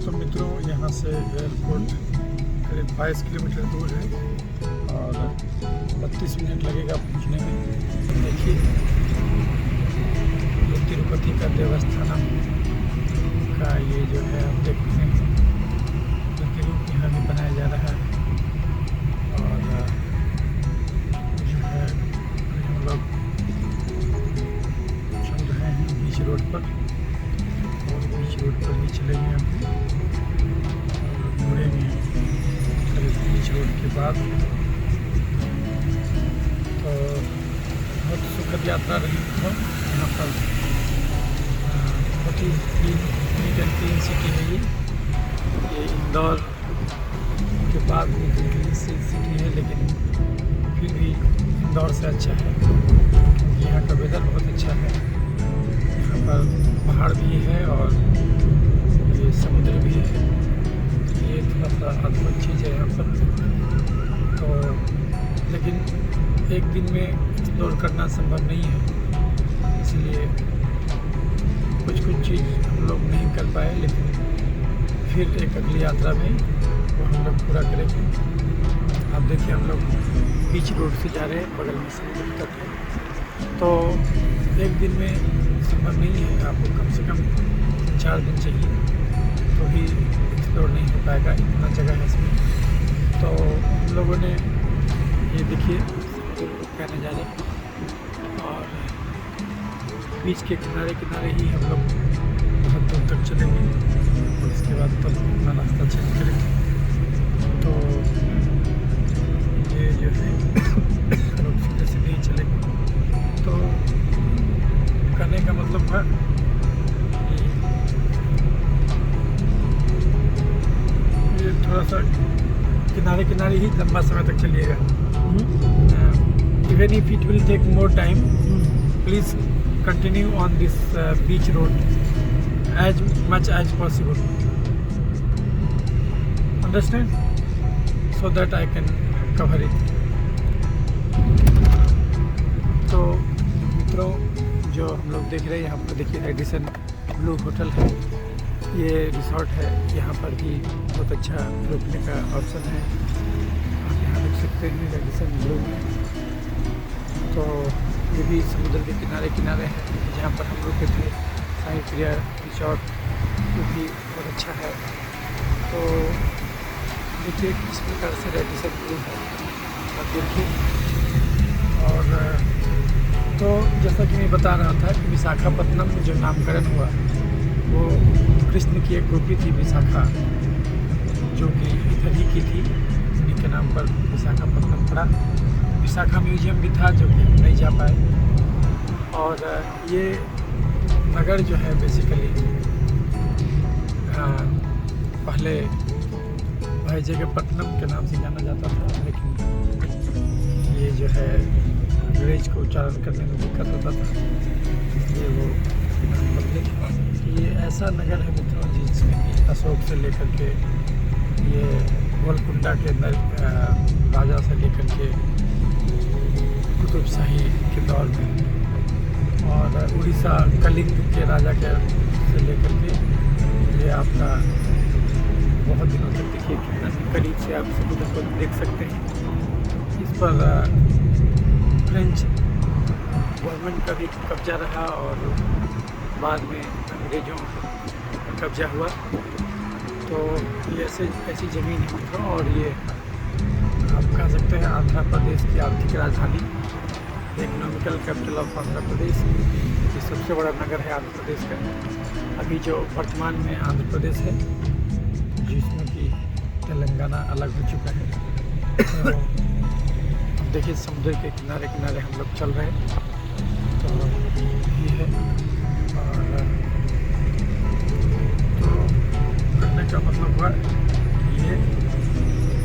तो मित्रों यहाँ से एयरपोर्ट करीब 22 किलोमीटर दूर है और 32 मिनट लगेगा पहुँचने में। देखिए ये तिरुपति का देवस्थानम का ये जो है आप देखते हैं प्रतिरूप यहाँ भी बनाया जा रहा है। और जो है हम लोग चल रहे हैं बीच रोड पर और बीच रोड पर ही चलेंगे हम और मुड़ेंगे करीब बीच रोड के बाद। तो बहुत सुखद यात्रा रही है यहाँ पर। बहुत ही क्लीन सिटी है ये इंदौर के बाद में क्लीन सिटी है, लेकिन फिर भी इंदौर से अच्छा है क्योंकि यहाँ का वेदर बहुत अच्छा है। यहाँ पर पहाड़ भी है और ये समुद्र भी है, ये थोड़ा सा अद्भुत चीज़ है यहाँ पर। तो लेकिन एक दिन में एक्सप्लोर करना संभव नहीं है, इसलिए कुछ चीज़ हम लोग नहीं कर पाए, लेकिन फिर एक अगली यात्रा में वो हम लोग पूरा करेंगे। आप देखिए हम लोग बीच रोड से जा रहे हैं, बगल में समुद्र तट है। तो एक दिन में संभव नहीं है, आपको कम से कम 4 दिन चाहिए, तो ही एक्सप्लोर नहीं हो पाएगा, इतना जगह है इसमें। तो हम लोगों ने ये देखिए कहने जा रहे हैं और बीच के किनारे किनारे ही हम लोग बहुत दूर तक चलेंगे और इसके बाद तब अपना रास्ता चेंज करेंगे। तो ये जो है लोग सीधे सीधे ही चलेंगे। तो कहने का मतलब है ये थोड़ा सा किनारे किनारे ही लंबा समय तक चलिएगा। Even if it will take more time, please continue on this beach road as much as possible, understand, so that I can cover it. तो मित्रों जो हम लोग देख रहे हैं यहाँ पर देखिए रेडिसन ब्लू होटल है, ये रिसोर्ट है। यहाँ पर भी बहुत अच्छा रुकने का ऑप्शन है, आप यहाँ रुक सकते हैं रेडिसन ब्लू में। तो ये भी समुद्र के किनारे किनारे है जहाँ पर हम रुके थे, साई प्रिया रिसोर्ट, वो भी बहुत अच्छा है। तो देखिए किस प्रकार से रेडिसन ब्लू है आप देखिए। और तो जैसा कि मैं बता रहा था कि विशाखापत्तनम में जो नामकरण हुआ वो कृष्ण की एक गोपी थी विशाखा, जो कि इधर ही की थी, उन्हीं के नाम पर विशाखापत्तनम पड़ा। विशाखा म्यूजियम भी था जो कि हम नहीं जा पाए। और ये नगर जो है बेसिकली पहले भाईजगपट्टनम के नाम से जाना जाता था, लेकिन ये जो है अंग्रेज को उच्चारण करने में दिक्कत होता था, इसलिए वो नाम बदले। ये ऐसा नगर है मित्रों जिसमें कि अशोक से लेकर के ये गोलकुंडा के राजा से लेकर के कुतुब शाही के दौर में, और उड़ीसा कलिंग के राजा के से लेकर के ये आपका बहुत दिनों तक देखिए कितना करीब से आप समुद्र को देख सकते हैं। इस पर फ्रेंच गवर्नमेंट का भी कब्जा रहा और बाद में अंग्रेज़ों का कब्जा हुआ। तो ये ऐसी ज़मीन है मित्रों, और ये आप कह सकते हैं आंध्र प्रदेश की आर्थिक राजधानी, economical capital of Andhra Pradesh. ये सबसे बड़ा नगर है आंध्र प्रदेश का। अभी जो वर्तमान में आंध्र प्रदेश है, जिसमें कि तेलंगाना अलग हो चुका है। तो देखिए समुद्र के किनारे किनारे हम लोग चल रहे हैं, तो ये है। और तो करने का मतलब है ये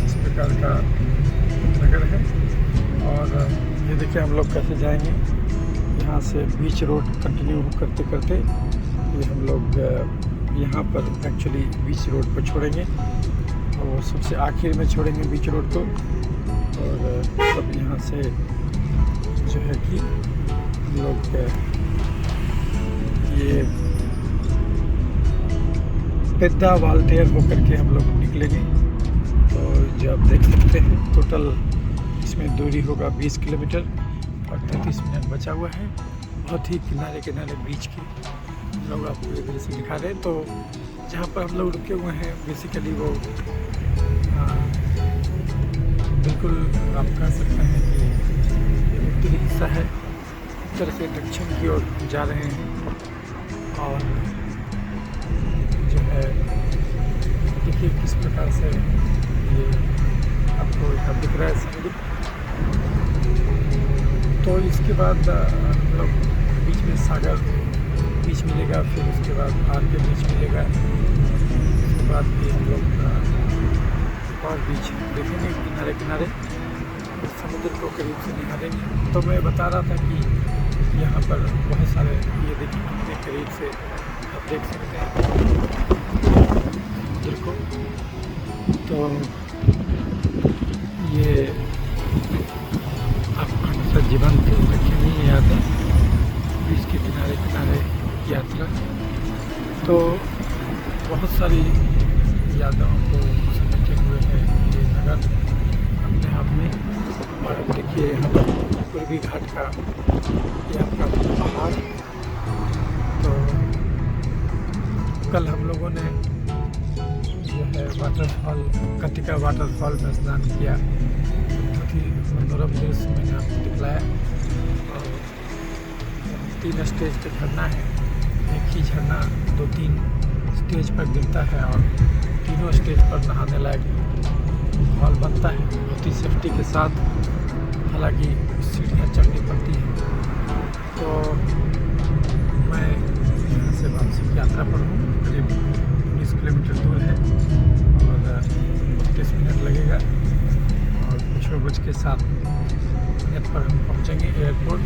इस प्रकार का नगर है। और ये देखिए हम लोग कैसे जाएंगे, यहाँ से बीच रोड कंटिन्यू करते करते ये हम लोग यहाँ पर एक्चुअली बीच रोड पर छोड़ेंगे, और सबसे आखिर में छोड़ेंगे बीच रोड को। और तब यहाँ से जो है कि हम लोग ये पेद्दा वाल्टेयर होकर के हम लोग निकलेंगे। तो जो आप देख सकते हैं टोटल इसमें दूरी होगा 20 किलोमीटर और 33 मिनट बचा हुआ है। बहुत ही किनारे किनारे बीच की लोग आपको ये दृश्य दिखा रहे हैं। तो जहाँ पर हम लोग रुके हुए हैं बेसिकली वो बिल्कुल आप कह सकते हैं कि ये उत्तरी हिस्सा है। उत्तर से दक्षिण की ओर जा रहे हैं और जो है देखिए किस प्रकार से ये आपको यहाँ दिख रहा है समुद्र। तो इसके बाद हम लोग बीच में सागर बीच मिलेगा, फिर उसके बाद आर के बीच मिलेगा, उसके बाद भी हम लोग और बीच देखेंगे किनारे किनारे समुद्र को करीब से निहारेंगे। तो मैं बता रहा था कि यहाँ पर बहुत सारे ये देखिए कितने करीब से आप देख सकते हैं समुद्र को। तो ये आप हमेशा जीवंत रखेंगे ये यादें बीच के किनारे किनारे यात्रा। तो बहुत सारी यादों को समेटे हुए है ये नगर अपने आप में। और देखिए यहाँ पर पूर्वी घाट का ये आपका पहाड़। तो कल हम लोगों ने जो है वाटरफॉल कटिका वाटरफॉल में स्नान किया। बहुत ही मनोरम दृश्य मैंने आपको दिखलाया। और 3 स्टेज पे झरना है, एक ही झरना 2-3 स्टेज पर गिरता है और तीनों स्टेज पर नहाने लायक हॉल बनता है बहुत ही सेफ्टी के साथ। हालांकि सीढ़ियाँ चढ़नी पड़ती हैं। तो मैं यहाँ से वापसी की यात्रा पर हूँ, करीब 19 किलोमीटर दूर है और 32 मिनट लगेगा और कुछ बज के 7 मिनट पर हम पहुँचेंगे एयरपोर्ट।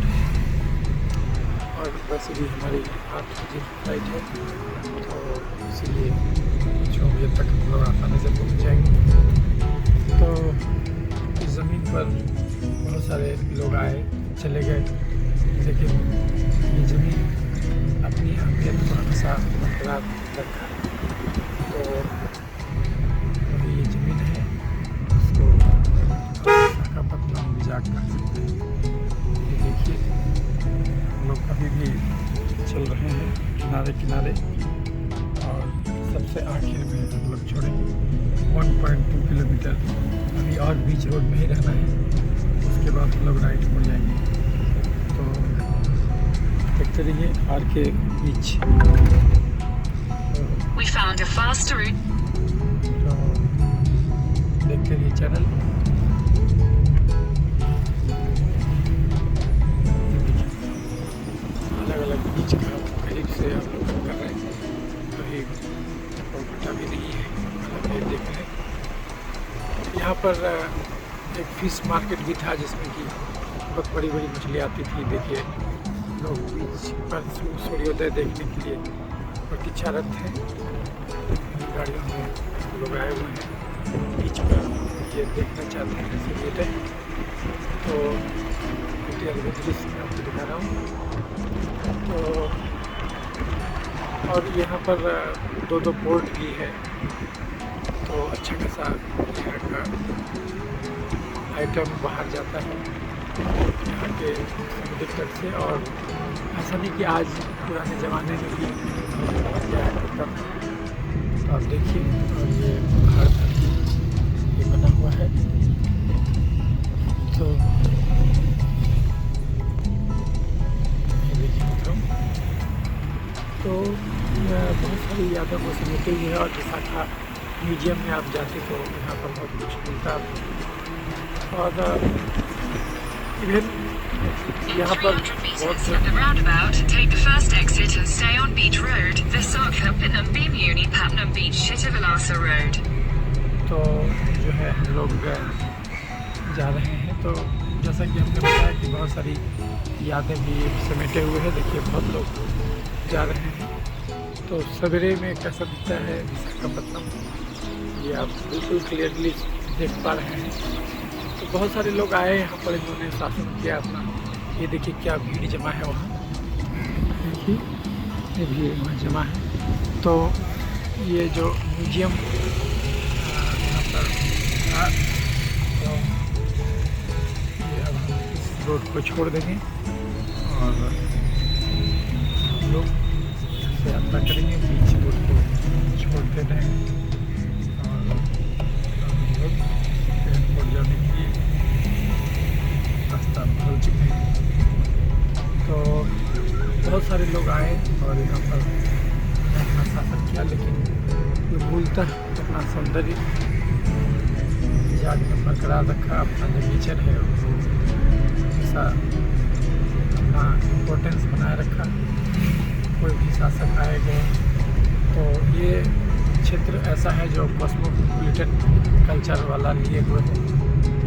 और वैसे भी हमारी 8 बजे फ्लाइट है तो इसीलिए 6 बजे तक हम लोग आसानी से पहुँच जाएंगे। तो इस ज़मीन पर बहुत सारे लोग आए चले गए, लेकिन ये ज़मीन अपनी अहमियत को हमेशा बरकरार रखा। तो अभी ये ज़मीन है उसको विशाखापत्तनम विजाग कर सकते हैं। ये देखिए हम लोग कभी भी चल रहे हैं किनारे किनारे और सबसे आखिर में हम लोग छोड़ेंगे 1.2 किलोमीटर। अभी और बीच रोड में ही रहना है, उसके बाद हम लोग राइट मुड़ जाएंगे। तो देखते रहिए आर के बीच। We found a faster route. तो देखते रहिए चैनल। अलग अलग बीच का करीब से हम लोग कर रहे हैं, कहीं घटा भी नहीं है। ये देख रहे हैं यहाँ पर एक फिश मार्केट भी था जिसमें कि बहुत बड़ी बड़ी मछली आती थी। देखिए लोग बीच पर सूर्योदय देखने के लिए प्रतीक्षारत हैं। गाड़ियों में लोग आए हुए हैं बीच पर ये देखना चाहते हैं सूर्योदय। तो दृश्य मैं आपको दिखा रहा हूँ। तो और यहाँ पर 2 पोर्ट भी है। तो अच्छा खासा यहाँ का आइटम बाहर जाता है यहाँ के समुद्र तट से। और ऐसा नहीं कि आज पुराने ज़माने में भी जाया करता था। तो आप देखिए और ये पहाड़ पर ये बना हुआ है। तो ये देखिए मित्रों, तो बहुत सारी यादों को समेटे हुए है। और विशाखा म्यूजियम में आप जाते तो यहाँ पर बहुत कुछ मिलता है। और इवन यहाँ पर बहुत At the roundabout, take the first exit and stay on Beach Road, Visakhapatnam Bimuni Patnam Beach Shitavilasa Road. तो जो है हम लोग जा रहे हैं। तो जैसा कि हमने बताया कि बहुत सारी यादें भी समेटे हुए हैं। देखिए बहुत लोग जा रहे हैं। तो सवेरे में कैसा दिखता है विशाखापत्तनम ये आप बिल्कुल क्लियरली देख पा रहे हैं। तो बहुत सारे लोग आए यहाँ पर, इन्होंने शासन किया अपना। ये देखिए क्या भीड़ जमा है वहाँ, देखिए ये भी वहाँ जमा है। तो ये जो म्यूजियम यहाँ पर था, तो ये अब हम इस रोड को छोड़ देंगे और हम लोग यहाँ से यात्रा करेंगे, बीच रोड को छोड़ देते हैं और हम लोग एयरपोर्ट जाने के लिए रास्ता बदल चुके हैं। तो बहुत सारे लोग आए और यहाँ पर अपना शासन किया, लेकिन ये मूलतः अपना सौंदर्य जाग में बरकरार रखा, अपना जो नेचर है वो हमेशा अपना इम्पोर्टेंस बनाए रखा। कोई भी शासक आए गए तो ये क्षेत्र ऐसा है जो कॉस्मोपॉलिटन कल्चर वाला लिए हुए है।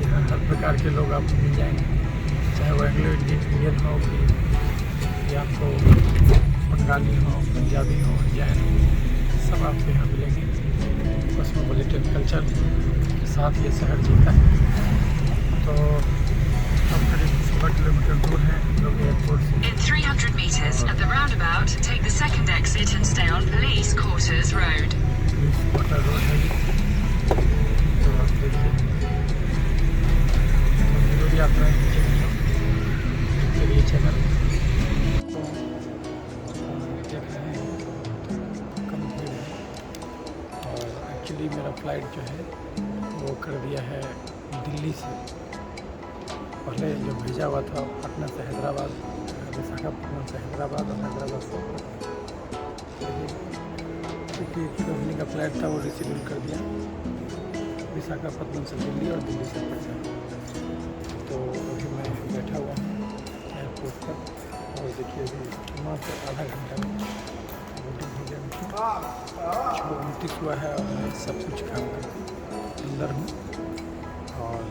यहाँ हर प्रकार के लोग आपको मिल जाएंगे, चाहे वो एंग्लो इंडियन हो कि आपको बंगाली हो, पंजाबी हो, जैन हो, सब आपको यहाँ मिलेंगे। कॉस्मोपॉलिटन कल्चर के साथ ये शहर जीता है। तो अब करीब 16 किलोमीटर दूर है लोग एयरपोर्ट से। In 300 meters at the roundabout, take the second exit and stay on Police Quarters Road. Police quarter road है ये, तो आप देखिए। तो जरूर यात्राएँ कीजिए ये चैनल। देख रहे हैं कम भीड़ है और एक्चुअली मेरा फ्लाइट जो है वो कर दिया है दिल्ली से। पहले जो भेजा हुआ था पटना से हैदराबाद, विशाखापट्टनम से हैदराबाद और हैदराबाद से, क्योंकि कंपनी का फ्लाइट था वो रिशेड्यूल कर दिया विशाखापट्टनम से दिल्ली और दिल्ली से पटना। तो अभी मैं बैठा हुआ हूँ एयरपोर्ट पर और देखिए अभी वहाँ से आधा घंटा में बोर्डिंग हो गया। 6:29 हुआ है और मैं सब कुछ काम करके अंदर हूँ। और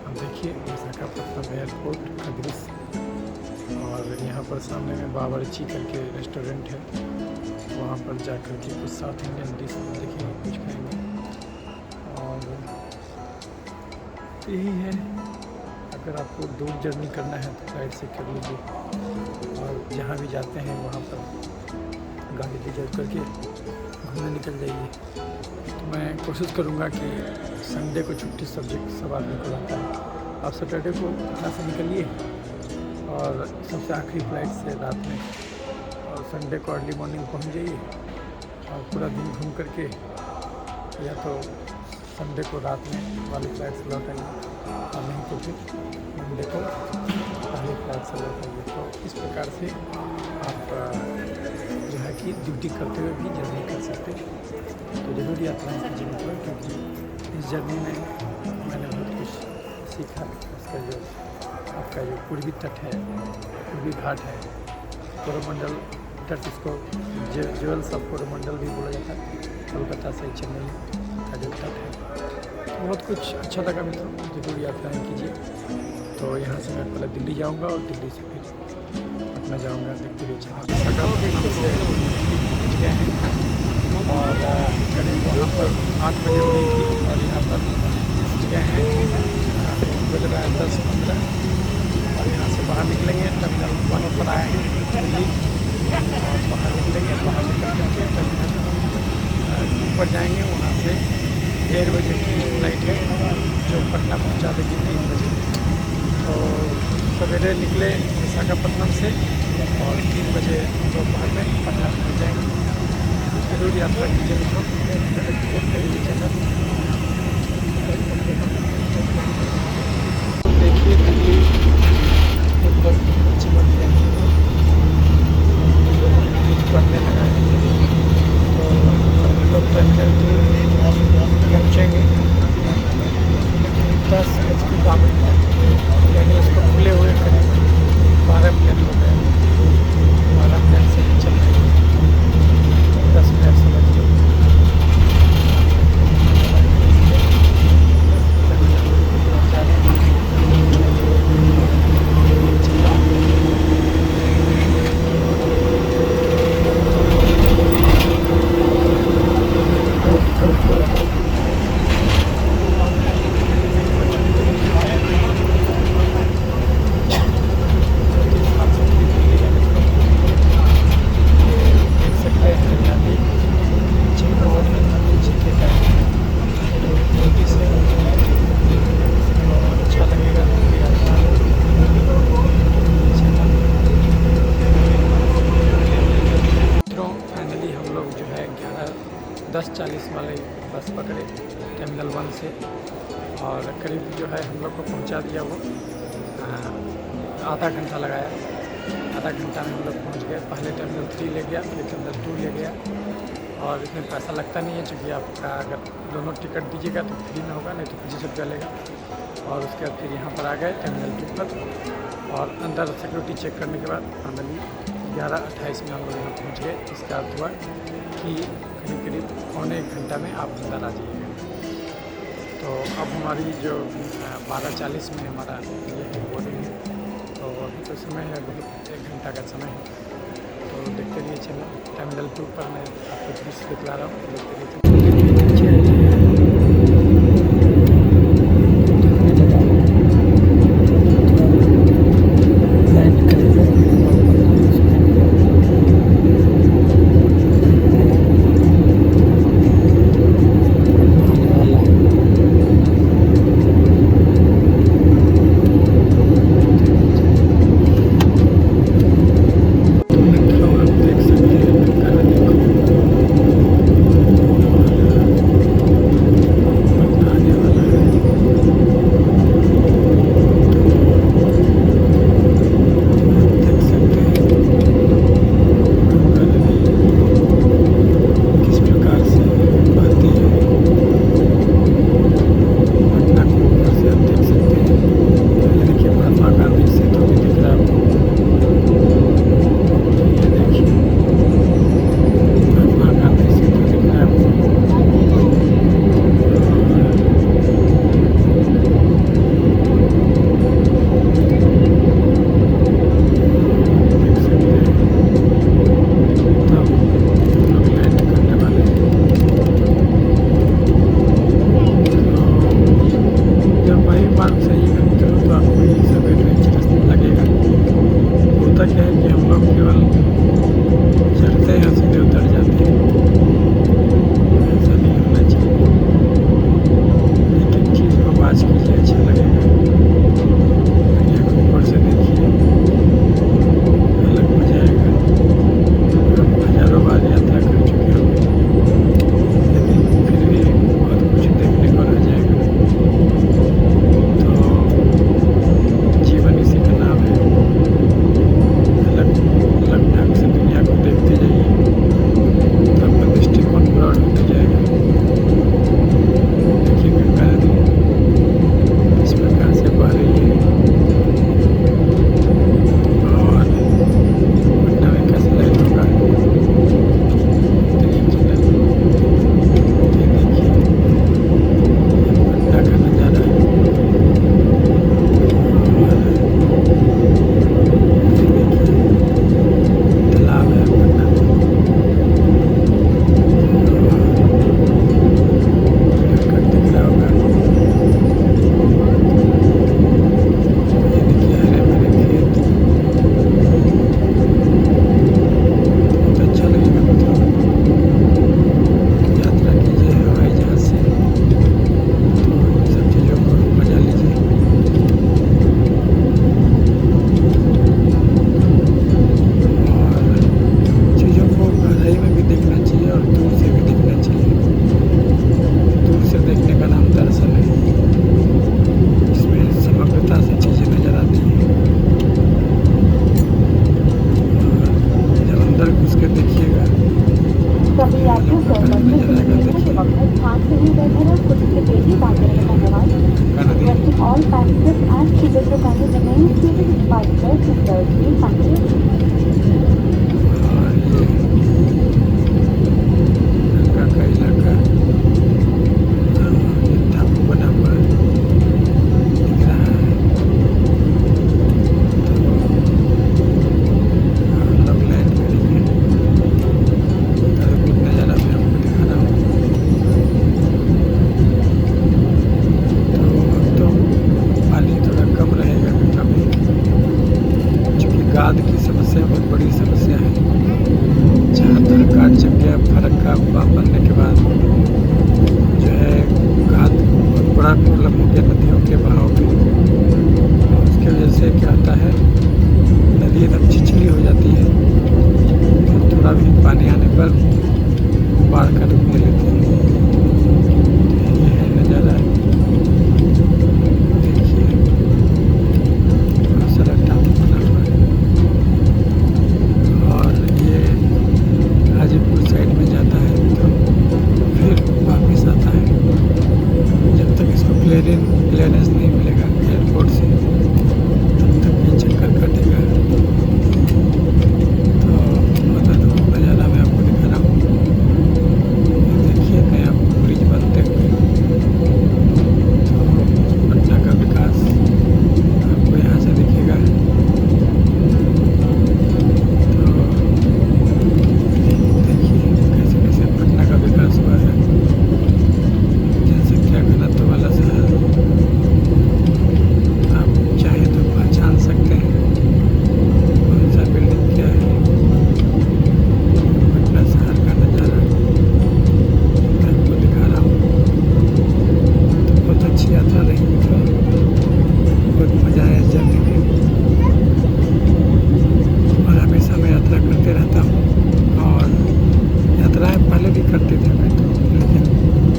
अब देखिए विशाखापट्टनम एयरपोर्ट का दृश्य, और यहाँ पर सामने में बावर्ची करके रेस्टोरेंट है, वहाँ पर जा कर के कुछ साउथ इंडियन डिश देखेंगे, कुछ खाएंगे। और यही है, अगर आपको दूर जर्नी करना है तो फ्लाइट से कर लीजिए और जहाँ भी जाते हैं वहाँ पर गाड़ी रिजर्व करके घूमने निकल जाइए। तो मैं कोशिश करूँगा कि संडे को छुट्टी सब आदमी को रहता है, आप सैटरडे को यहाँ से निकलिए और सबसे आखिरी फ्लाइट से रात में, और संडे को अर्ली मॉर्निंग पहुँच जाइए और पूरा दिन घूम करके या तो संडे को रात में वाली फ्लाइट से लौट आइए और नहीं तो फिर मंडे को पहले फ्लाइट से लौट आइए। तो इस प्रकार से आप जो है कि ड्यूटी करते हुए भी जर्नी कर सकते हैं। तो ज़रूर यात्राएँ कीजिए मतलब, क्योंकि इस जर्नी में मैंने बहुत कुछ सीखा। उसका जो आपका जो पूर्वी तट है, पूर्वी घाट है, कोरोमंडल तट, इसको ज्वेल्स ऑफ कोरोमंडल भी बोला जाता है, कोलकाता से चेन्नई का जो तट है। बहुत कुछ अच्छा लगा मित्रों, जरूर यात्राएँ कीजिए। तो यहाँ से मैं पहले दिल्ली जाऊँगा और दिल्ली से फिर पटना जाऊँगा, देखते हुए चला से पहुँच गए हैं और करीब वहाँ पर 8 बजे हुई थी और यहाँ पर पहुँच गए हैं 10:15 और यहाँ से बाहर निकलेंगे, टर्मिनल 1 पर आएँगे दिल्ली और बाहर निकलेंगे, बाहर निकल करके टर्मिनल ऊपर जाएंगे, वहाँ से 1:30 बजे की फ्लाइट है जो पटना पहुँचा देगी 3 बजे। तो सवेरे निकले विशाखापट्टनम से और 3 बजे दोपहर में पटना पहुँच जाएंगे। जरूर यात्रा कीजिए मित्रों, चैनल देखिए। दिल्ली एकदम अच्छी बन गई पढ़ने लगा है, तो हम लोग टर्मिनल पहुँचेंगे 10 बज के 5 मिनट, यानी इसको खुले हुए करीब 12 मिनट हो गए। 12 मिनट से चल रहे हैं, 10 मिनट समझिए। 10:40 वाले बस पकड़े टर्मिनल 1 से, और करीब जो है हम लोग को पहुंचा दिया वो आधा घंटा लगाया। आधा घंटा में हम लोग पहुँच गए। पहले टर्मिनल 3 ले गया, फिर टर्मिनल 2 ले गया, और इसमें पैसा लगता नहीं है, चूँकि आपका अगर दोनों टिकट दीजिएगा तो फ्री में होगा, नहीं तो 25 रुपया लेगा। और उसके बाद फिर यहाँ पर आ गए टर्मिनल 2 पर, और अंदर सिक्योरिटी चेक करने के बाद फाइनली 11:28 में हम लोग यहाँ पहुँच गए। इसका अर्थ हुआ कि करीब करीब पौने 1 घंटा में आप अंदर आ जाइएगा। तो अब हमारी जो 12:40 में हमारा ये है बोर्डिंग है, तो अभी तो समय है, बहुत 1 घंटा का समय है। तो देखते रहिए चैनल टर्मिनल 2 पर मैं आपको दृश्य दिखला रहा हूँ, देखते रहिए।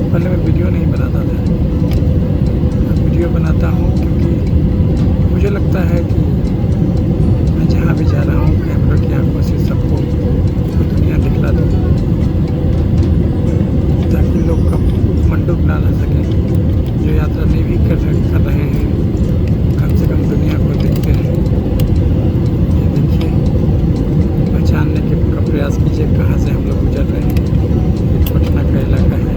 पहले मैं वीडियो नहीं बनाता था, अब वीडियो बनाता हूँ क्योंकि मुझे लगता है कि मैं जहाँ भी जा रहा हूँ कैमरा की आंखों से सबको वो दुनिया दिखला दूँ, ताकि लोग का मंडूक ना रह सके। जो यात्रा नहीं भी कर रहे हैं, कम से कम दुनिया को देखते हैं। ये देखिए, पहचानने का प्रयास कीजिए कहाँ से हम लोग गुजर रहे हैं। ये पटना का इलाका है।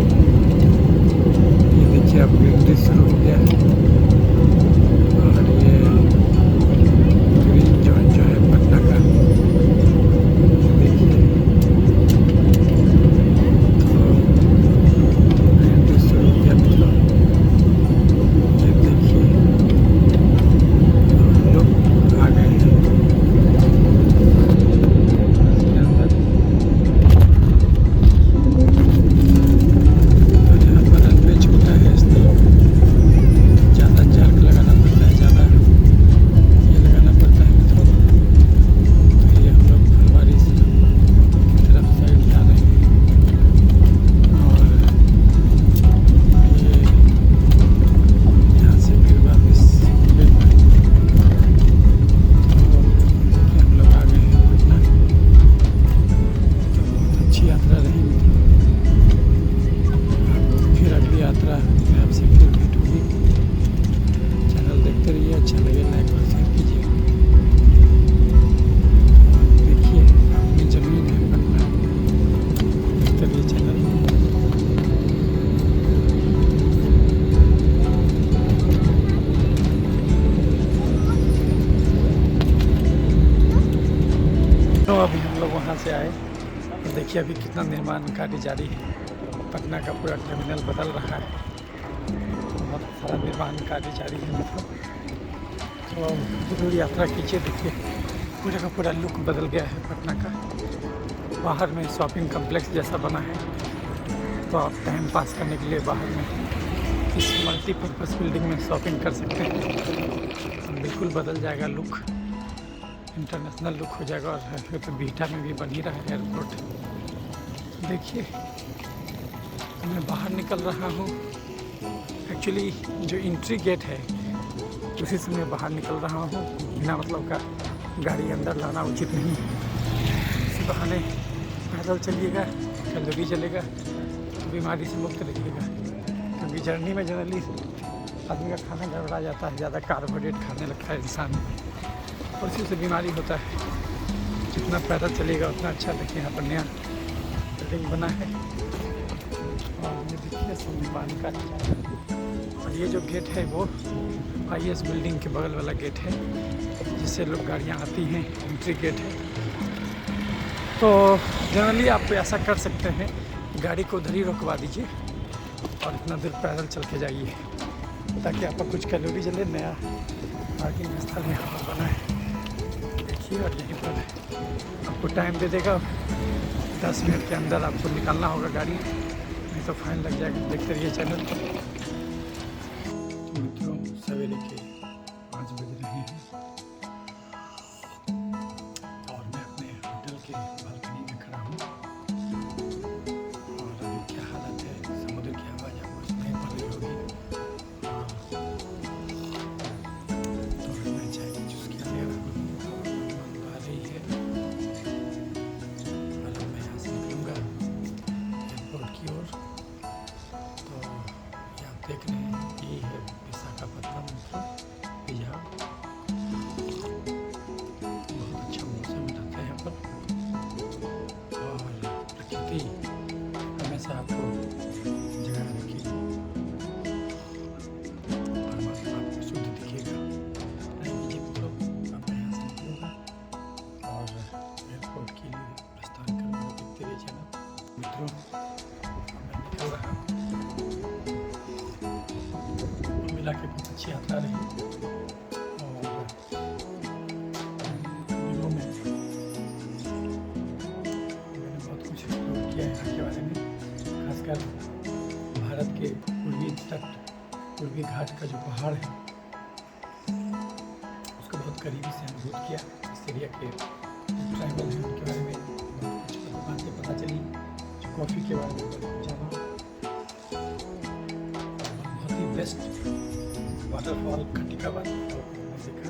ये देखिए, अब ग्रीनरी शुरू हो गया है और ये ग्रीन जोन जो है पटना का, देखिए तो ग्रीनरी शुरू हो गया मित्रों। ये देखिए लोग आ गए हैं इसके अंदर। तो यहाँ पर रनवे छोटा है, इसलिए ज़्यादा जर्क लगाना पड़ता है, ज़्यादा ये लगाना पड़ता है मित्रों। तो ये हम लोग फुलवारी से तरफ साइड जा रहे हैं और ये यहाँ से फिर वापस गेट पर। तो देखिए हम लोग आ गए हैं पटना। तो बहुत अच्छी यात्रा रही मित्रों। फिर अगली यात्रा में आपसे फिर भेंट होगी। चैनल देखते रहिए, अच्छा लगे लाइक और शेयर कीजिए। देखिए अपनी ज़मीन है पटना, देखते रहिए चैनल। तो अभी हम लोग वहाँ से आए, तो देखिए अभी कितना निर्माण कार्य जारी है। पटना का पूरा टर्मिनल बदल रहा है, बहुत सारा निर्माण कार्य जारी है मतलब। तो जरूर यात्रा कीजिए, देखिए पूरा का पूरा लुक बदल गया है पटना का। बाहर में शॉपिंग कम्प्लेक्स जैसा बना है, तो आप टाइम पास करने के लिए बाहर में इस मल्टीपर्पज़ बिल्डिंग में शॉपिंग कर सकते हैं। बिल्कुल बदल जाएगा लुक, इंटरनेशनल लुक हो जाएगा। और तो बीटा में भी बन ही रहा है एयरपोर्ट। देखिए मैं बाहर निकल रहा हूँ, एक्चुअली जो एंट्री गेट है उसी से मैं बाहर निकल रहा हूँ। बिना मतलब का गाड़ी अंदर लाना उचित नहीं है। इसी बहाने पैदल चलिएगा, कैलोरी जलेगा, बीमारी से मुक्त रहिएगा। क्योंकि जर्नी में जनरली आदमी का खाना गड़बड़ा जाता है, ज़्यादा कार्बोहाइड्रेट खाने लगता है इंसान, और उसी से बीमारी होता है। जितना पैदल चलेगा उतना अच्छा। देखिए यहाँ पर नया बिल्डिंग बना है और ये देखिए निर्माण का। और ये जो गेट है वो IAS बिल्डिंग के बगल वाला गेट है, जिससे लोग गाड़ियाँ आती हैं, एंट्री गेट है। तो जनरली आप ऐसा कर सकते हैं, गाड़ी को उधर ही रुकवा दीजिए और इतना दूर पैदल चल के जाइए, ताकि आपका कुछ कैलोरी जले। नया पार्किंग स्थल यहाँ पर बना है देखिए, और यहीं पर आपको टाइम दे देगा। 10 मिनट के अंदर आपको निकालना होगा गाड़ी, नहीं तो फाइन लग जाएगा। देखते रहिए चैनल। मित्रों सवेरे के 5 बज रहे हैं और मैं अपने होटल के बालकनी में खड़ा हूँ। और अभी क्या हालत है, समुद्र की आवाज़ आपको सुनाई पड़ रही होगी। तो मैं चाय की जूस के लिए आ रही है और अब मैं यहाँ से निकलूँगा एयरपोर्ट की ओर। तो ये आप देख रहे हैं, ये है विशाखापट्टनम मित्रों, बिहार। बहुत अच्छा मौसम रहता है यहाँ पर और प्रकृति हमेशा आपको जगह रखेगी। परमात्मा आपको शुद्ध दिखेगा। नहीं मित्रों, अब मैं यहाँ से निकलूँगा और एयरपोर्ट के लिए प्रस्थान करूँगा। देखते रहिए चैनल। मित्रों मैं निकल रहा हूँ। मिला के बहुत अच्छी यात्रा रही और वीडियो में मैंने बहुत कुछ एक्सप्लोर किया है यहाँ के बारे में। खासकर भारत के पूर्वी तट, पूर्वी घाट का जो पहाड़ है उसको बहुत करीबी से अनुभूत किया। इस एरिया के ट्राइबल हैं उनके बारे में बहुत कुछ बातें पता चली। जो कॉफ़ी के बारे में जाना टॉलेस्ट वाटरफॉल खटिका वाटरफॉल देखा।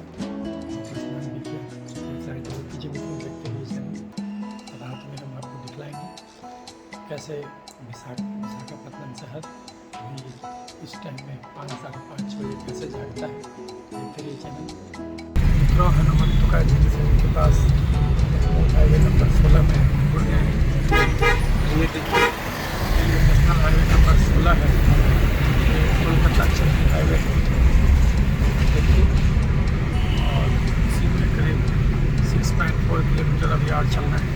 रात में हम आपको दिखलाएंगे कैसे विशाखापत्तनम शहर अभी इस टाइम में 5-5:30 बजे कैसे जागता है। देखते रहिए चैनल। मित्रों, हनुमंतुका जंक्शन के पास नेशनल हाईवे नंबर 16 में जुड़ गए हैं। ये देखिए, ये नेशनल हाईवे नंबर 16 है, ये कोलकाता चेन्नई हाईवे है। देखिए, और इसी में करीब 6.4 किलोमीटर अभी और चलना है।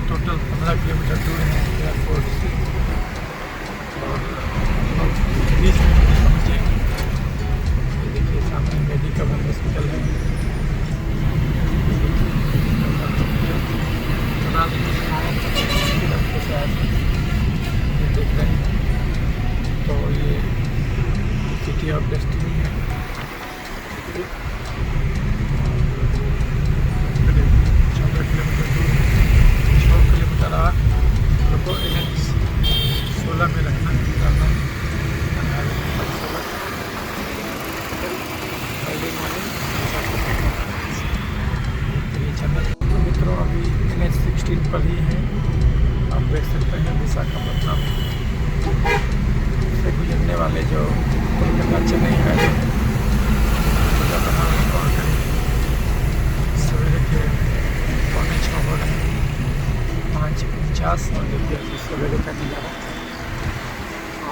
टोटल 15 किलोमीटर दूर है एयरपोर्ट से, और 20 मिनट में पहुँचेंगे। ये देखिए, सामने मेडिकल हॉस्पिटल है। ये देख रहे हैं, तो ये सिटी ऑफ डेस्टिनी है। करीब 14 किलोमीटर दूर, 6 किलोमीटर और लोगों NH 16 में रखना है। मित्रों, अभी NH 16 पर ही है। आप देख सकते हैं विशाखापत्तनम से गुजरने वाले जो कोलकाता चेन्नई हाईवे और सवेरे के 5:45 हो रहे हैं, 5:49 और देखिए सवेरे का नज़ारा।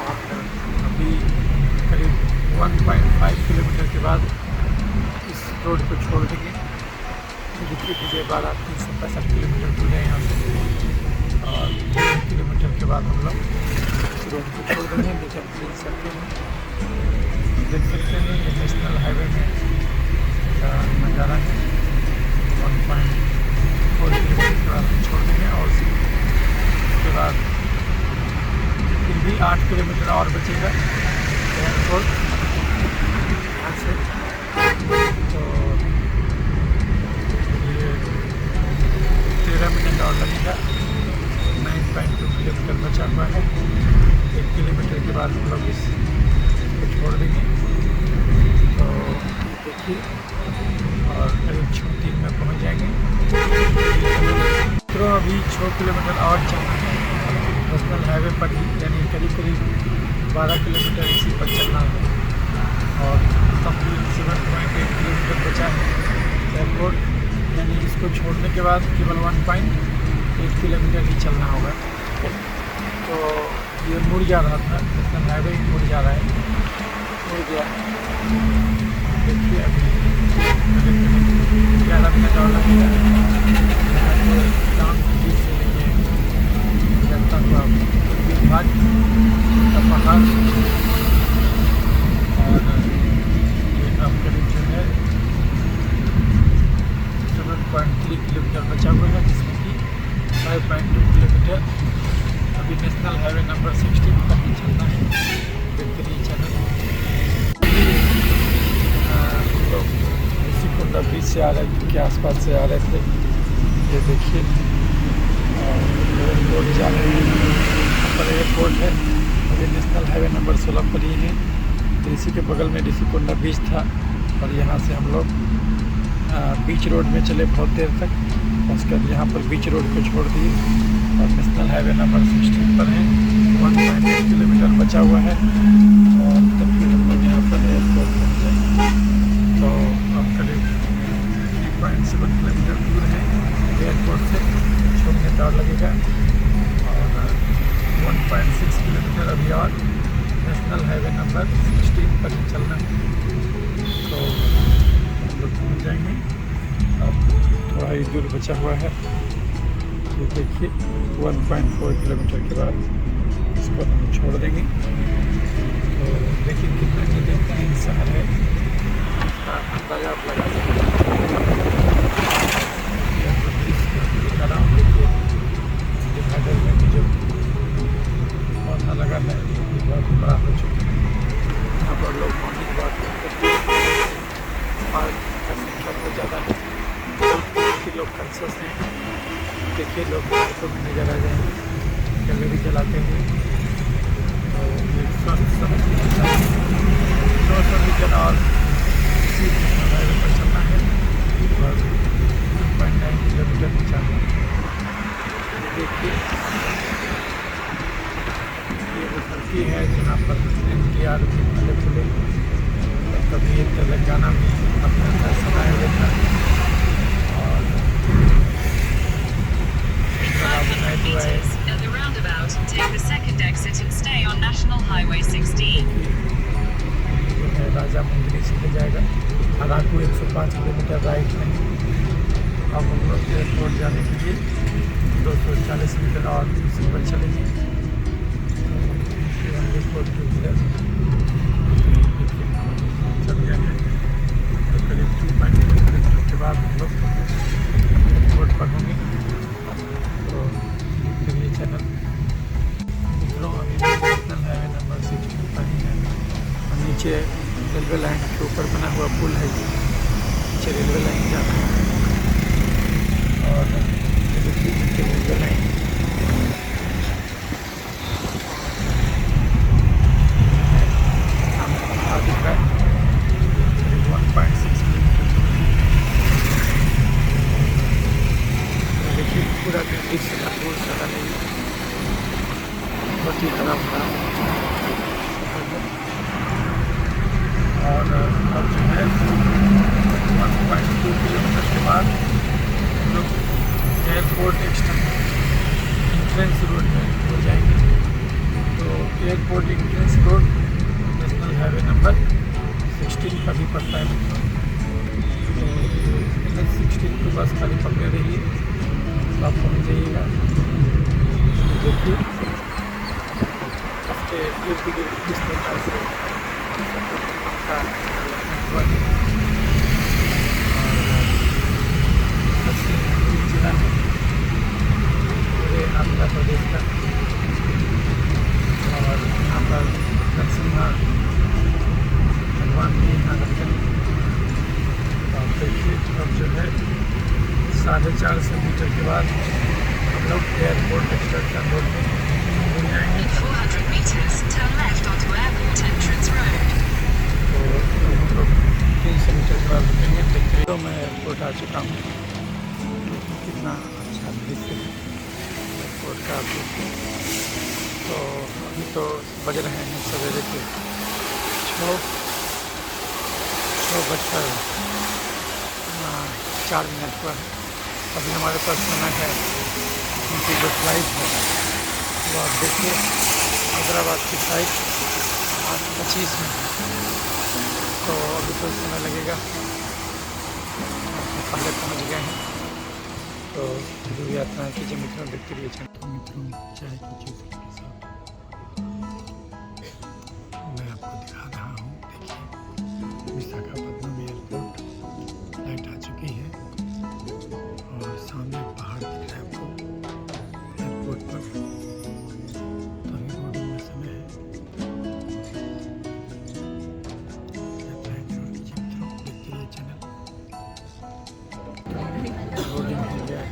और अभी करीब 1.5 किलोमीटर के बाद इस रोड को छोड़ देंगे। देखिए, विजयवाड़ा 365 किलोमीटर दूर है यहाँ से, और 3 किलोमीटर के बाद हम लोग इस रोड को छोड़ देंगे। देख सकते हैं ये नेशनल हाईवे में का नज़ारा है। 1.4 किलोमीटर के बाद हम छोड़ देंगे, और उसके बाद फिर भी 8 किलोमीटर और बचेगा एयरपोर्ट यहाँ से। तो 13 मिनट और लगेगा। 9.2 किलोमीटर बचा हुआ है। 1 किलोमीटर के बाद हम लोग इसको छोड़ देंगे। तो देखिए, और करीब 6:03 में पहुंच जाएंगे। तो अभी 6 किलोमीटर और चलना है नेशनल हाईवे पर ही, यानी करीब 12 किलोमीटर इसी पर चलना है। और कंप्लीट 7.8 किलोमीटर बचा है एयरपोर्ट, यानी इसको छोड़ने के बाद केवल 1.8 किलोमीटर ही चलना होगा। तो ये मुड़ जा रहा था, नेशनल हाईवे ही मुड़ जा रहा है, मुड़ गया। देखिए, अभी 11 मिनट और लगेगा। डाउन बीच से लेके जनता को घाट का पहाड़, और ये अब करीब जो है 7.3 किलोमीटर बचा हुआ है, जिसमें कि 5.2 किलोमीटर अभी नेशनल हाईवे नंबर 16 पर ही चलना है। देखते रहिए चैनल। हम लोग ऋषिकुंडा बीच से आ रहे के आसपास से आ रहे थे। ये देखिए, एयरपोर्ट जा रहे हैं। यहाँ पर एयरपोर्ट है, अभी नेशनल हाईवे नंबर 16 पर ही है। इसी के बगल में ऋषिकुंडा बीच था, और यहाँ से हम लोग बीच रोड में चले बहुत देर तक। उसके बाद यहाँ पर बीच रोड को छोड़ दिए, और नेशनल हाईवे नंबर 16 पर है। 1.8 किलोमीटर बचा हुआ है, और तब फिर हम लोग यहाँ पर एयरपोर्ट पहुँच जाएंगे। तो अब करीब 3.7 किलोमीटर दूर है एयरपोर्ट से, 6 मिनट और लगेगा। और 1.6 किलोमीटर अभी और नेशनल हाईवे नंबर 16 पर ही चलना है। तो हम लोग पहुँच जाएंगे। अब थोड़ा ही दूर बचा हुआ है। ये देखिए, 1.4 किलोमीटर के बाद इसको हम छोड़ देंगे। तो देखिए कितना बेहतरीन शहर है, इसका अंदाजा आप लगा सकते हैं। देखिए, डिवाइडर में भी जो पौधा लगा है बहुत बड़ा हो चुका है। यहाँ पर लोग मॉर्निंग वॉक करते हैं, पार्क का संख्या बहुत ज़्यादा है, लोग कंसस हैं। देखिए, लोग पार्कों में नजर आ जाएंगे कैलोरी जलाते हुए। तो ये स्वस्थ समझ है जहाँ पर NTR भी पहले खुले, कभी तेलंगाना में अपने अंदर समाये हुए था। और 500 meters at the roundabout, take the second exit and stay on National Highway 16. जो है राजा मंदिर से ले जाएगा। अराकू 105 किलोमीटर राइट में। अब हम लोग एयरपोर्ट जाने के लिए 240 मीटर और दूसरी पर चलेंगे। एयरपोर्ट टू व्हीलर चल जाएंगे तो करीब 2.5 किलोमीटर के बाद हम लोग एयरपोर्ट पर होंगे। तो ये चैनल मित्रों अभी नेशनल हाईवे नंबर 16 पर ही है और नीचे रेलवे लाइन के ऊपर बना हुआ पुल है। नीचे रेलवे लाइन जाना है और नीचे रेलवे लाइन दिख रहा है 1.6 किलोमीटर। देखिए पूरा दिल्ली से दूर चला नहीं, बहुत ही खराब था। और अब जो है 1.2 किलोमीटर के बाद हम लोग एयरपोर्ट एंट्रेंस रोड में हो जाएंगे। तो airport entrance road national highway number 16 पर ही पड़ता है मित्रों। तो NH16 को बस खाली पकड़े रहिए तो आप पहुँच जाइएगा। देखिए हफ्ते इर्द गिर्द किस प्रकार से जिला है पूरे आंध्र प्रदेश का। और यहाँ पर नरसिम्हा भगवान भी यहाँ रहते हैं। और देखिए अब जो है 450 मीटर के बाद हम लोग एयरपोर्ट एक्सटेंशन रोड में हो जाएंगे। In 400 meters, turn left onto Airport Entrance Road. तो हम लोग 300 मीटर के बाद रुकेंगे। देखते तो मैं एयरपोर्ट आ चुका हूँ। कितना अच्छा दृश्य है एयरपोर्ट का। तो अभी तो बज रहे हैं सवेरे के 6:04 हुआ है। अभी हमारे पास समय है उनकी जो फ्लाइट है वो आप देखिए हैदराबाद की फ्लाइट 8:25 में। तो अभी तो समय लगेगा, पहले पहुंच गए हैं। तो जो यात्रा कीजिए मित्रों, देखते रहिए। मित्रों चाय की चीज़ के साथ मैं आपको दिखा रहा हूँ। देखिए विशाखापट्टनम एयरपोर्ट फ्लाइट आ चुकी है और सामने पहाड़ दिख रहा है आपको एयरपोर्ट पर। तो अभी बोर्डिंग में समय है। चैनल बोर्डिंग हो गया है।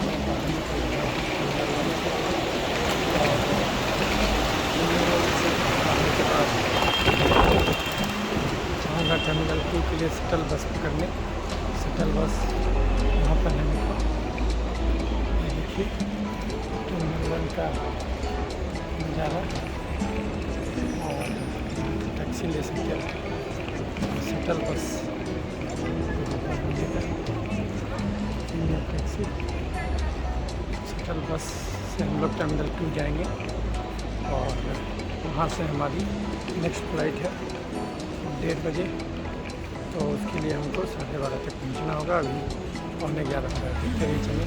मैं बाहर निकल रहा हूँ टर्मिनल 1 से और टर्मिनल से आने के बाद जाऊँगा टर्मिनल 2 के लिए शटल बस पकड़ने। शटल बस वहाँ पर है मेरे को। ये देखिए टर्मिनल 1 का नज़ारा और टैक्सी ले सकते हैं shuttle bus taxi shuttle bus से हम लोग टर्मिनल 2 जाएंगे और वहाँ से हमारी नेक्स्ट फ्लाइट है 1:30 बजे। तो उसके लिए हमको 12:30 तक पहुँचना होगा। अभी 11:15 बजे चलिए चलिए।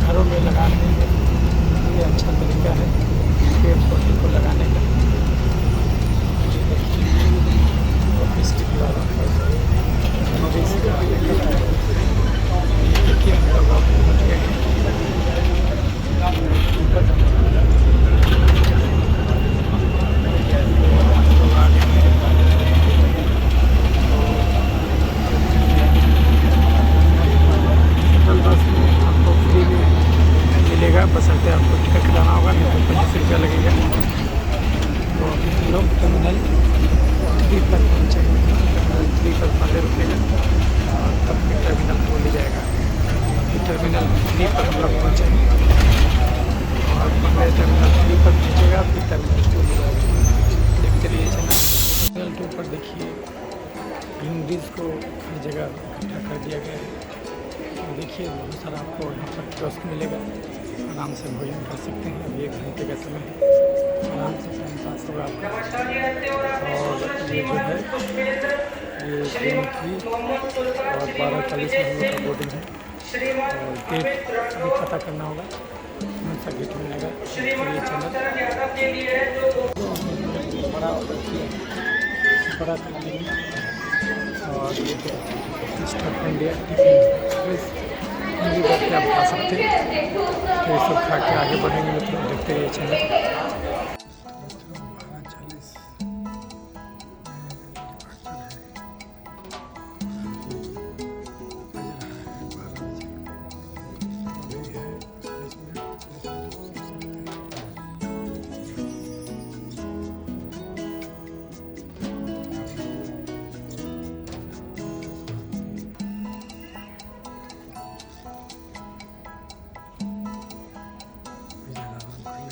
घरों में लगाने ये अच्छा तरीका है पेड़ पौधे को लगाने का। ऑफिस के द्वारा देखिए हम लोग पहुँच गए हैं। बसंते आपको टिकट कटाना होगा, नहीं तो 25 रुपया लगेगा। तो हम लोग टर्मिनल 3 पर पहुँचेंगे। टर्मिनल 3 पर 15 रुपये और तब फिर टर्मिनल 2 ले जाएगा। फिर टर्मिनल 3 पर हम लोग पहुँचेंगे और 15 टर्मिनल 3 पर पहुँचेगा, फिर टर्मिनल 2 ले जाएगा। देखते रहिए चला। टर्मिनल 2 पर देखिए हिंदीज़ को हर जगह इकट्ठा कर दिया गया है। देखिए बहुत सारा आपको यहाँ पर कियोस्क मिलेगा, आराम से भोजन कर सकते हैं। अभी 1 घंटे का समय है, आराम से टाइम पास होगा आपका। और ये जो है ये ट्रेन की और 12:40 में हम लोग का बोर्डिंग है। और गेट अभी पता करना होगा कौन सा गेट मिलेगा। ये चैनल बड़ा ऑर्डर किया, बड़ा कर देंगे। और ये स्टाफ इंडिया एक्सप्रेस हिंदी करके आप खा सकते हैं। तो ये सब खा के आगे बढ़ेंगे मित्रों, देखते रहिए चैनल। 12:40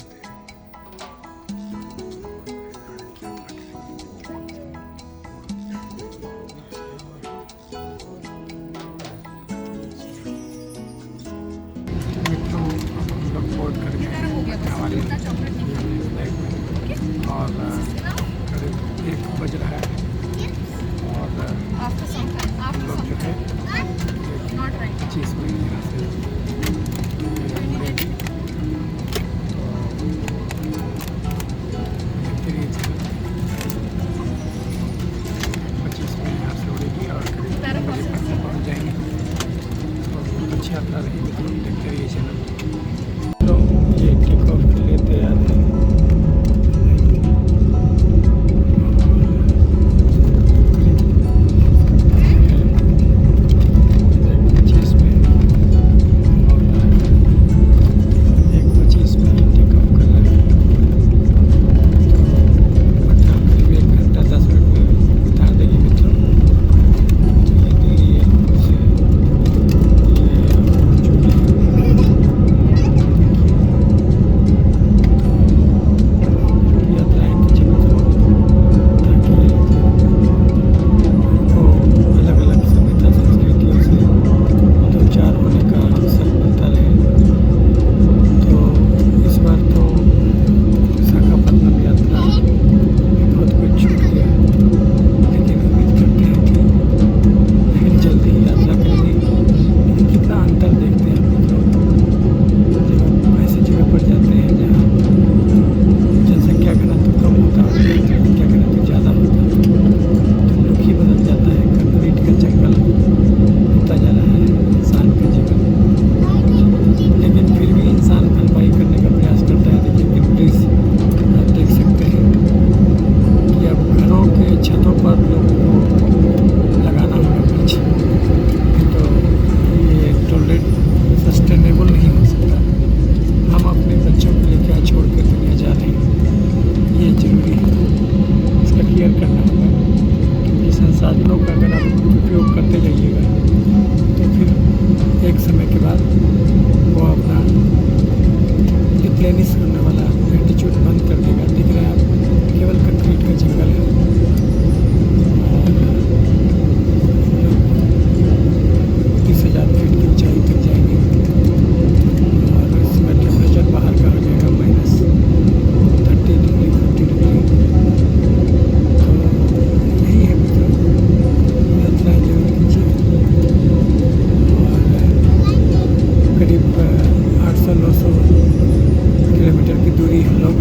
दूरी हम लोग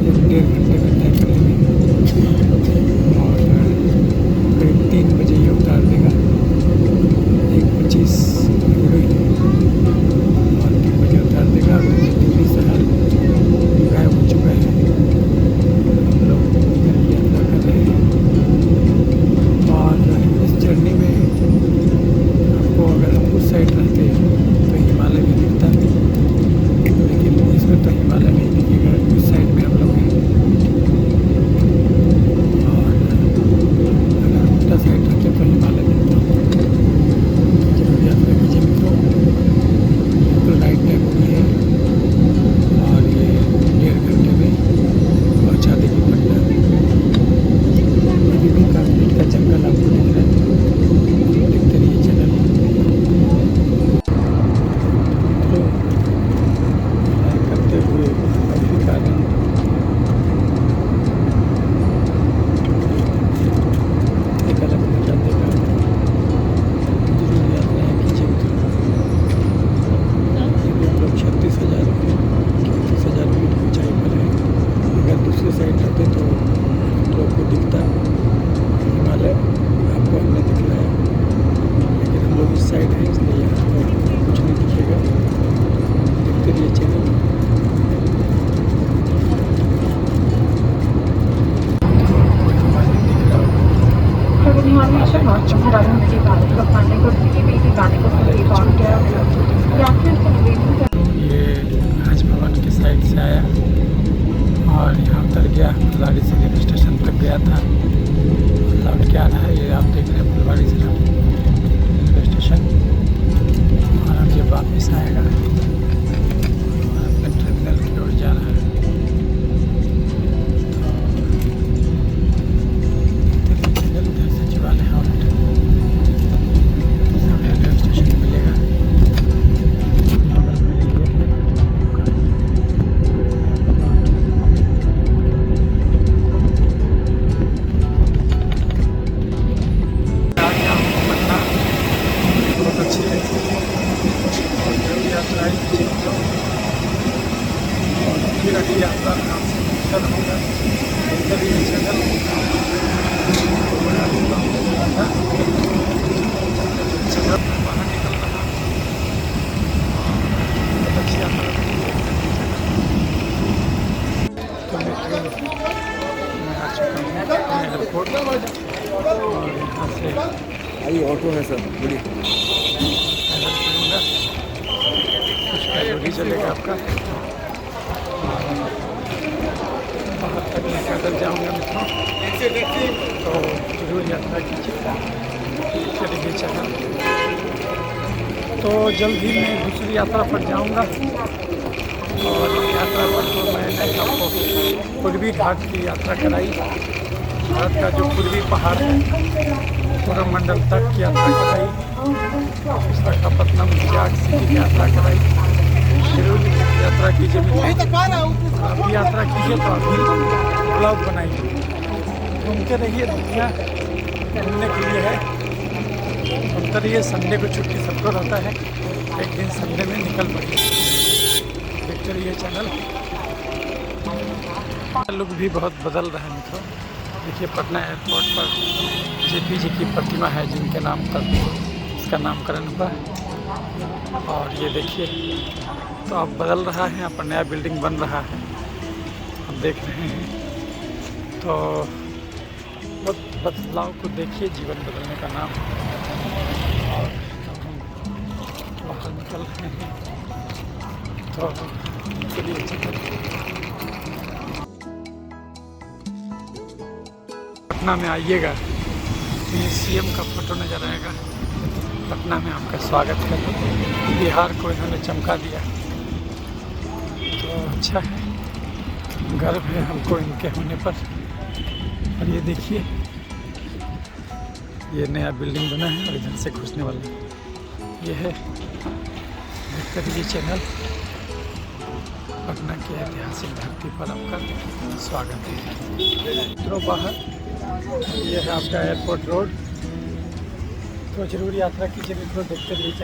1-1.5 घंटे में तय करेंगे और करीब 3 बजे ये उतार देगा 1:25 हिरोई और 3 बजे उतार देगा। अभी दिल्ली शहर गायब हो चुका है, हम लोग यात्रा कर रहे हैं और इस जर्नी में आपको अगर हम उस साइड रहते तो हिमालय भी दिखता, लेकिन इसमें तो हिमालय नहीं दिखेगा। इस साइड में हम लोग हैं और अगर उल्टा साइड रखे तो हिमालय दिखता। जरूर यात्रा कीजिए मित्रों। तो राइट टाइम हुई है और ये 1.5 घंटे में पहुँचा देगी पटना। अभी भी काश्मीर का जंगल आपको दिख रहा है, देखते रहिए चैनल। तो करते हुए काफ़ी कारण एक अलग मजा देगा। जरूर यात्राएँ कीजिए मित्रों। ये भी हम लोग 36,000 फीट की ऊंचाई पर है। अगर दूसरी साइड रहते तो हम लोग को दिखता हिमालय, आपको हमने दिखलाया, लेकिन हम लोग इस साइड है इसलिए यहाँ पर कुछ नहीं दिखेगा। देखते रहिए चैनल। Termination Northern running के बाद कप्तानी को दिल्ली में गाने को सही पहुंच गया। यात्रियों को निवेदन ये हज भवन की साइड से आया और यहाँ उतर गया। फुलवाड़ी से रेलवे स्टेशन तक गया था, लौट के आ रहा है। ये आप देख रहे हैं फुलवाड़ी से रेलवे स्टेशन और अब ये वापस आएगा और अपने टर्मिनल की ओर जा रहा है। इधर सचिवालय और रेलवे स्टेशन मिलेगा। बहुत अच्छी है और जरूर यात्रा और फिर अगली यात्रा चल होगा तभी चैनल बाहर निकल रहा। बहुत अच्छी यात्रा। तो मैं आ चुका हूँ एयरपोर्ट और यहाँ से आइए ऑटो है सर, बोलिए। पैदल चलूँगा, कुछ कैलोरी चलेगा आपका। बाहर तक मैं पैदल जाऊँगा मित्रों, तो जरूर यात्रा कीजिए। चलिए चला। तो जल्द ही मैं दूसरी यात्रा पर जाऊँगा और यात्रा पर तो मैंने आपको पूर्वी घाट की यात्रा कराई। भारत का जो पूर्वी पहाड़ है कोरोमंडल तक की यात्रा कराई, विशाखापत्तनम विराट सिटी की यात्रा कराई। जरूर यात्रा कीजिए मित्रों। आप भी यात्रा कीजिए तो आप भी ब्लॉग बनाइए। घूमते रहिए, दुनिया घूमने के लिए है। घूमते रहिए। संडे को छुट्टी सबको रहता है, एक दिन संडे में निकल पड़िए। देखते रहिए चैनल। लुक भी बहुत बदल रहा है मित्रों। देखिए पटना एयरपोर्ट पर JP जी की प्रतिमा है जिनके नाम पर इसका नामकरण हुआ है। और ये देखिए तो अब बदल रहा है, यहाँ पर नया बिल्डिंग बन रहा है, हम देख रहे हैं। तो बदलाव को देखिए, जीवन बदलने का नाम। और हम बाहर निकल रहे हैं तो चलिए पटना में आइएगा तो ये CM का फोटो नज़र आएगा। पटना में आपका स्वागत है। बिहार को इन्होंने चमका दिया, तो अच्छा है, गर्व है हमको इनके होने पर। और ये देखिए ये नया बिल्डिंग बना है और इधर से घुसने वाला ये है। देखते रहिए चैनल। पटना की ऐतिहासिक धरती पर आपका स्वागत है। मित्रों बाहर ये है आपका एयरपोर्ट रोड। तो जरूर यात्रा कीजिए मित्रों, देखते रहिए।